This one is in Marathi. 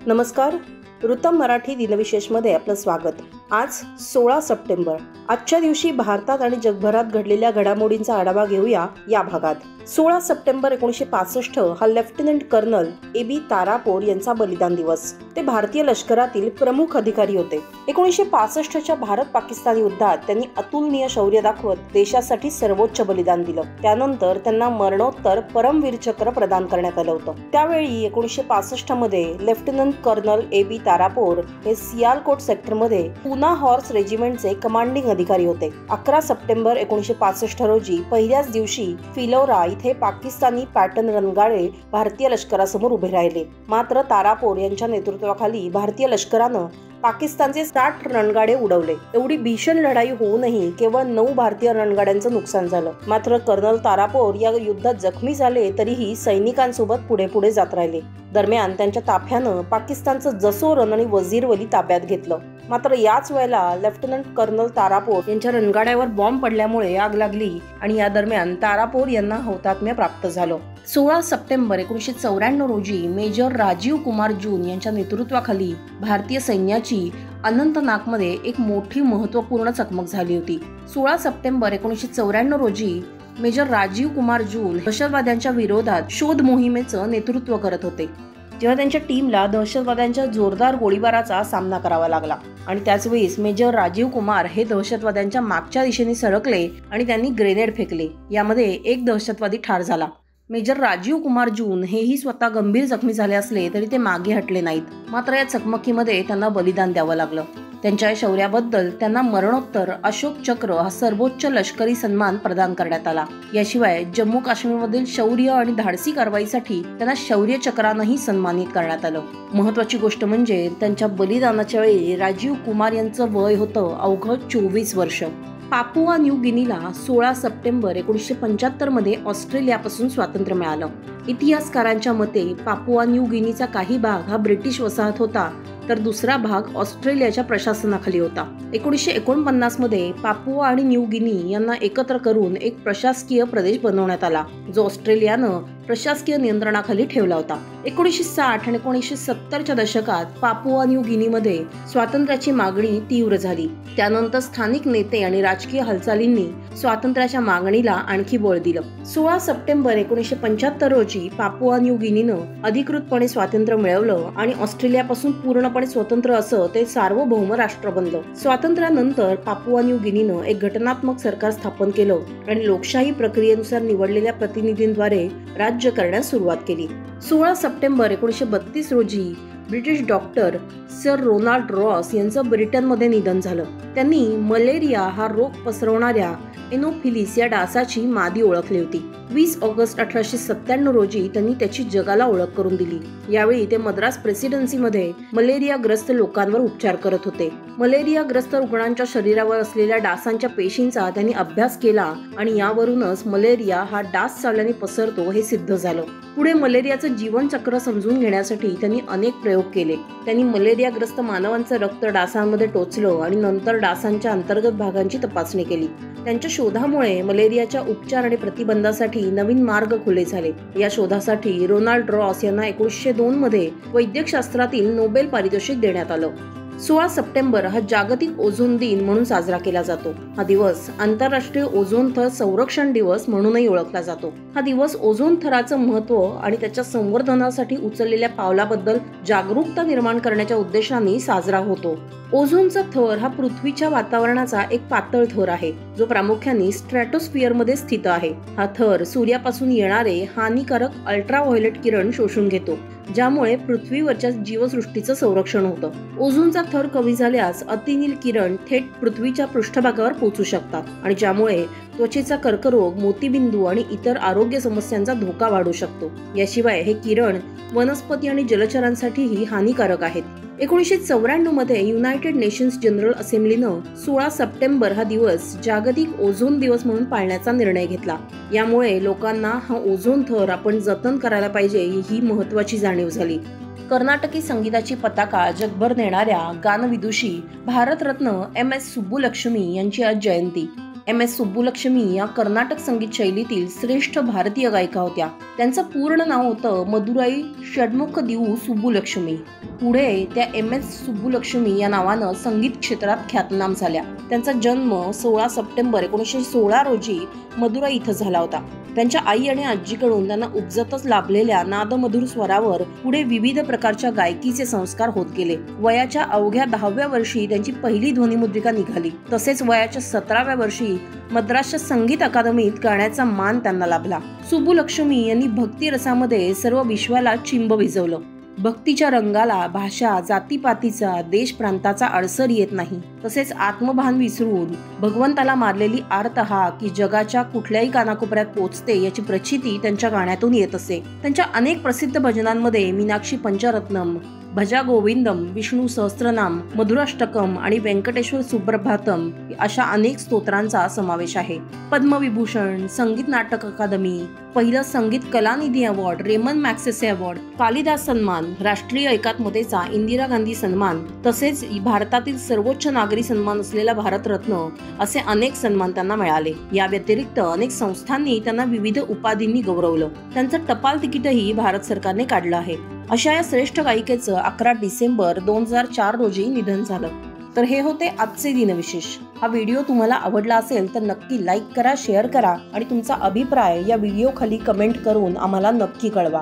नमस्कार. ऋतम मराठी दिनविशेषमध्ये आपलं स्वागत. आज 16 सप्टेंबर. आजच्या दिवशी भारतात आणि जगभरात घडलेल्या घडामोडींचा आढावा घेऊया या भागात. 16 सप्टेंबर 1965 हा लेफ्टनंट कर्नल ए.बी. तारापोर यांचा बलिदान दिवस. ते भारतीय लष्करातील प्रमुख अधिकारी होते. 1965च्या भारत-पाकिस्तान युद्धात त्यांनी अतुलनीय शौर्य दाखवत देशासाठी सर्वोच्च बलिदान दिलं. त्यानंतर त्यांना मरणोत्तर परमवीर चक्र प्रदान करण्यात आलं होतं. त्यावेळी 1965 मध्ये लेफ्टनंट कर्नल ए.बी. तारापोर हे सियालकोट सेक्टरमध्ये पूना हॉर्स रेजिमेंटचे कमांडिंग अधिकारी होते. 11 सप्टेंबर 1965 रोजी पहिल्याच दिवशी फिलोरा इथे पाकिस्तानी पॅटर्न रणगाडे भारतीय लष्करासमोर उभे राहिले. मात्र तारापोर यांच्या नेतृत्वाखाली भारतीय लष्करानं पाकिस्तानचे 60 रणगाडे उडवले. एवढी भीषण लढाई होऊनही केवळ 9 भारतीय रणगाड्यांचं नुकसान झालं. मात्र कर्नल तारापोर या युद्धात जखमी झाले तरीही सैनिकांसोबत पुढे जात राहिले. दरम्यान त्यांच्या ताफ्यानं पाकिस्तानचं जसोरन आणि वजीरवली ताब्यात घेतलं. मात्र याच वेळेला लेफ्टनंट कर्नल तारापोर यांच्या रणगाड्यावर बॉम्ब पडल्यामुळे आग लागली आणि या दरम्यान तारापोर यांना हौतात्म्य प्राप्त झालं. 16 सप्टेंबर 1994 रोजी मेजर राजीव कुमार जून यांच्या नेतृत्वाखाली भारतीय सैन्याची अनंतनागमध्ये एक मोठी महत्त्वपूर्ण चकमक झाली होती. 16 सप्टेंबर 1994 रोजी मेजर राजीव कुमार जून दहशतवाद्यांच्या विरोधात शोध मोहिमेचं नेतृत्व करत होते, जेव्हा त्यांच्या टीमला दहशतवाद्यांच्या जोरदार गोळीबाराचा सामना करावा लागला आणि त्याच वेळेस मेजर राजीव कुमार हे दहशतवाद्यांच्या मागच्या दिशेने सरकले आणि त्यांनी ग्रेनेड फेकले. यामध्ये एक दहशतवादी ठार झाला. मेजर राजीव कुमार जून हेही स्वतः गंभीर जखमी झाले असले तरी ते मागे हटले नाहीत. मात्र या चकमकीमध्ये त्यांना बलिदान द्यावं लागलं. त्यांच्या शौर्याबद्दल त्यांना मरणोत्तर अशोक चक्र हा सर्वोच्च लष्करी सन्मान प्रदान करण्यात आला. याशिवाय जम्मू काश्मीरमधील शौर्य आणि धाडसी कारवाईसाठी त्यांना शौर्य चक्रानंही सन्मानित करण्यात आलं. महत्वाची गोष्ट म्हणजे त्यांच्या बलिदानाच्या वेळी राजीव कुमार यांचं वय होतं अवघं 24 वर्ष. पापुआ न्यू गिनीला 16 सप्टेंबर 1975 मध्ये ऑस्ट्रेलियापासून स्वातंत्र्य मिळालं. इतिहासकारांच्या मते पापुआ न्यू गिनीचा काही भाग हा ब्रिटिश वसाहत होता तर दुसरा भाग ऑस्ट्रेलियाच्या प्रशासनाखाली होता. 1949 मध्ये पापुआ आणि न्यू गिनी यांना एकत्र करून एक प्रशासकीय प्रदेश बनवण्यात आला, जो ऑस्ट्रेलियानं प्रशासकीय नियंत्रणाखाली ठेवला होता. 1960 आणि 1970च्या दशकात पापुआ न्यू गिनीमध्ये स्वातंत्र्याची मागणी तीव्र झाली. त्यानंतर स्थानिक नेते आणि राजकीय हालचालींनी स्वातंत्र्याच्या मागणीला आणखी बळ दिलं. 16 सप्टेंबर 1975 रोजी पापुआ न्यू गिनीनं अधिकृतपणे स्वातंत्र्य मिळवलं आणि ऑस्ट्रेलियापासून पूर्णपणे स्वतंत्र असं ते सार्वभौम राष्ट्र बनलं. स्वातंत्र्यानंतर पापुआ न्यू गिनीनं एक घटनात्मक सरकार स्थापन केलं आणि लोकशाही प्रक्रियेनुसार निवडलेल्या प्रतिनिधींद्वारे राज्य करण्यास सुरुवात केली. 16 सप्टेंबर 1932 रोजी British doctor Sir Ronald Ross यांचं ब्रिटनमध्ये निधन झालं. त्यांनी मलेरिया हा रोग पसरवणाऱ्या एनोफिलिस या डासाची मादी ओळखली होती. 20 ऑगस्ट 1897 रोजी त्यांनी त्याची जगाला ओळख करून दिली. यावेळी ते मद्रास प्रेसिडेन्सीमध्ये मलेरियाग्रस्त लोकांवर उपचार करत होते. मलेरियाग्रस्त रुग्णांच्या शरीरावर असलेल्या डासांच्या पेशींचा त्यांनी अभ्यास केला आणि यावरूनच मलेरिया हा डास चावल्याने पसरतो हे सिद्ध झालं. पुढे मलेरियाचं जीवनचक्र समजून घेण्यासाठी त्यांनी अनेक प्रयोग केले. त्यांनी मलेरियाग्रस्त मानवांचं रक्त डासांमध्ये टोचलं आणि नंतर डासांच्या अंतर्गत भागांची तपासणी केली. त्यांच्या शोधामुळे मलेरियाच्या उपचार आणि प्रतिबंधासाठी नवीन मार्ग खुले झाले. या शोधासाठी रोनाल्ड रॉस यांना 1902 मध्ये वैद्यकशास्त्रातील नोबेल पारितोषिक देण्यात आलं. 16 सप्टेंबर हा जागतिक ओझोन दिन म्हणून साजरा केला जातो. हा दिवस आंतरराष्ट्रीय ओझोन थर संरक्षण दिवस म्हणूनही ओळखला जातो. हा दिवस ओझोन थराचं महत्त्व आणि त्याच्या संवर्धनासाठी उचललेल्या पावलाबद्दल जागरूकता निर्माण करण्याच्या उद्देशाने साजरा होतो. ओझोनचा थर हा पृथ्वीच्या वातावरणाचा एक पातळ थर आहे, जो प्रामुख्याने स्ट्रॅटोस्फिअरमध्ये स्थित आहे. हा थर सूर्यापासून येणारे हानिकारक अल्ट्राव्हायोलेट किरण शोषून घेतो, ज्यामुळे पृथ्वीवरच्या जीवसृष्टीचं संरक्षण होतं. ओझोनचा थर कमी झाल्यास अतिनील किरण थेट पृथ्वीच्या पृष्ठभागावर पोहोचू शकतात आणि ज्यामुळे त्वचेचा कर्करोग, मोतीबिंदू आणि इतर आरोग्य समस्यांचा धोका वाढू शकतो. याशिवाय हे किरण वनस्पती आणि जलचरांसाठीही हानिकारक आहेत. 1994 मध्ये युनायटेड नेशन्स जनरल असेंब्लीनं 16 सप्टेंबर हा दिवस जागतिक ओझोन दिवस म्हणून पाळण्याचा निर्णय घेतला. यामुळे लोकांना हा ओझोन थर आपण जतन करायला पाहिजे ही महत्त्वाची जाणीव झाली. कर्नाटकी संगीताची पताका जगभर नेणाऱ्या गानविदुषी भारतरत्न एम.एस. सुब्बुलक्ष्मी यांची आज जयंती. MS सुब्बुलक्ष्मी या कर्नाटक संगीत शैलीतील श्रेष्ठ भारतीय गायिका होत्या. त्यांचं पूर्ण नाव होतं मदुराई षण्मुख दिवू सुब्बुलक्ष्मी. पुढे त्या MS सुब्बुलक्ष्मी या नावानं संगीत क्षेत्रात ख्यातनाम झाल्या. त्यांचा जन्म 16 सप्टेंबर 1916 रोजी मदुराई इथं झाला होता. त्यांच्या आई आणि आजीकडून त्यांना उपजतच लाभलेल्या नादमधुर स्वरावर पुढे विविध प्रकारच्या गायकीचे संस्कार होत गेले. वयाच्या अवघ्या 10व्या वर्षी त्यांची पहिली ध्वनिमुद्रिका निघाली. तसेच वयाच्या 17व्या वर्षी मद्रासच्या संगीत अकादमीत गाण्याचा मान त्यांना लाभला. सुब्बुलक्ष्मी यांनी भक्ती रसामध्ये सर्व विश्वाला चिंब भिजवलं. भक्तीच्या रंगाला भाषा, जातीपातीचा, देश प्रांताचा अडसर येत नाही. तसेच आत्मभान विसरून भगवंताला मारलेली आर्त हाक की जगाच्या कुठल्याही कानाकोपऱ्यात पोचते याची प्रचिती त्यांच्या गाण्यातून येत असे. त्यांच्या अनेक प्रसिद्ध भजनांमध्ये मीनाक्षी पंचरत्नम, भजा गोविंदम, विष्णू सहस्त्रनाम, मधुराष्टकम आणि व्यंकटेश्वर सुप्रभातम अशा अनेक स्तोत्रांचा समावेश आहे. पद्मविभूषण, संगीत नाटक अकादमी, पहिलं Sangeet Kalanidhi award, Ramon Magsaysay award, Kalidas Samman, राष्ट्रीय एकात्मतेचा इंदिरा गांधी सन्मान, तसेच भारतातील सर्वोच्च नागरी सन्मान असलेला भारतरत्न असे अनेक सन्मान त्यांना मिळाले. या व्यतिरिक्त अनेक संस्थांनी त्यांना विविध उपाधींनी गौरवलं. त्यांचं टपाल तिकीटही भारत सरकारने काढलं आहे. अशा या श्रेष्ठ गायिकेचं 11 डिसेंबर 2004 रोजी निधन झालं. तर हे होते आजचे दिनविशेष. हा व्हिडिओ तुम्हाला आवडला असेल तर नक्की लाईक करा, शेअर करा आणि तुमचा अभिप्राय या व्हिडिओ खाली कमेंट करून आम्हाला नक्की कळवा.